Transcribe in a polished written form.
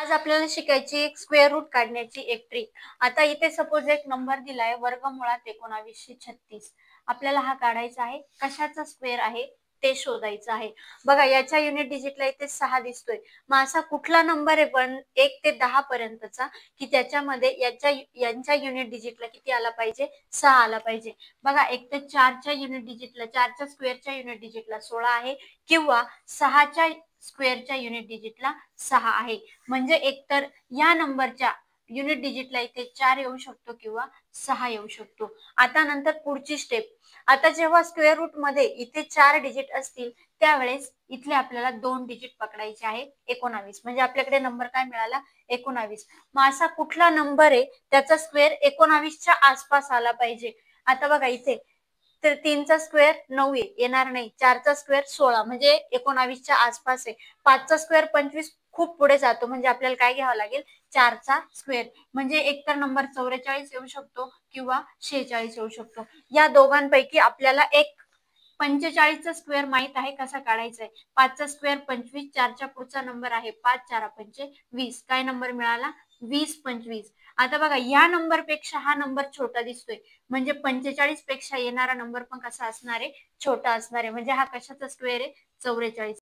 आज आपल्याला शिकायची एक स्क्वेअर रूट काढण्याची एक ट्रिक. आता इथे सपोज एक नंबर दिलाय वर्गमुळात 1936. आपल्याला हा काढायचा आहे. कशाचा स्क्वेअर आहे ते शोधायचं आहे. बघा याच्या युनिट डिजिटला इथे 6 दिसतोय. मग असा कुठला नंबर आहे पण 1 ते 10 पर्यंतचा की त्याच्यामध्ये यांच्या युनिट डिजिटला किती आला पाहिजे? 6 आला पाहिजे. बघा 1 ते 4च्या युनिट डिजिटला 4च्या स्क्वेअरच्या युनिट डिजिटला 16 आहे किंवा 6च्या स्क्वेअरच्या युनिट डिजिटला 6 आहे. म्हणजे एकतर या नंबरच्या युनिट डिजिटला इथे 4 येऊ शकतो किंवा 6 येऊ शकतो. आता नंतर पुढची स्टेप. आता जेव्हा स्क्वेअर रूट मध्ये इथे 4 डिजिट असतील त्यावेळेस इथले आपल्याला 2 डिजिट पकडायचे आहे 19. म्हणजे आपल्याकडे नंबर काय मिळाला? 19. मग असा कुठला नंबर आहे त्याचा स्क्वेअर 19च्या आसपास आला पाहिजे? आता बघा इथे तर 3चा स्क्वेअर 9 येणार नाही. 4चा स्क्वेअर 16 म्हणजे 19च्या आसपास आहे. 5चा स्क्वेअर 25 खूप पुढे जातो म्हणजे आपल्याला काय घ्यावं लागेल? 4चा स्क्वेअर. म्हणजे एकतर नंबर 44 येऊ शकतो किंवा 46 येऊ शकतो. या दोघांपैकी आपल्याला एक 45चा स्क्वेअर माहित आहे कसा काढायचा आहे. 5चा स्क्वेअर 25, 4च्या पुढचा नंबर आहे 5, 4 पंचे 20. काय नंबर मिळाला? 20, 25. आता बघा या नंबर पेक्षा हा नंबर छोटा दिसतोय म्हणजे 45 पेक्षा येणारा नंबर पण कसा असणार आहे? छोटा असणार आहे. म्हणजे हा कशाचा स्क्वेअर आहे? 44.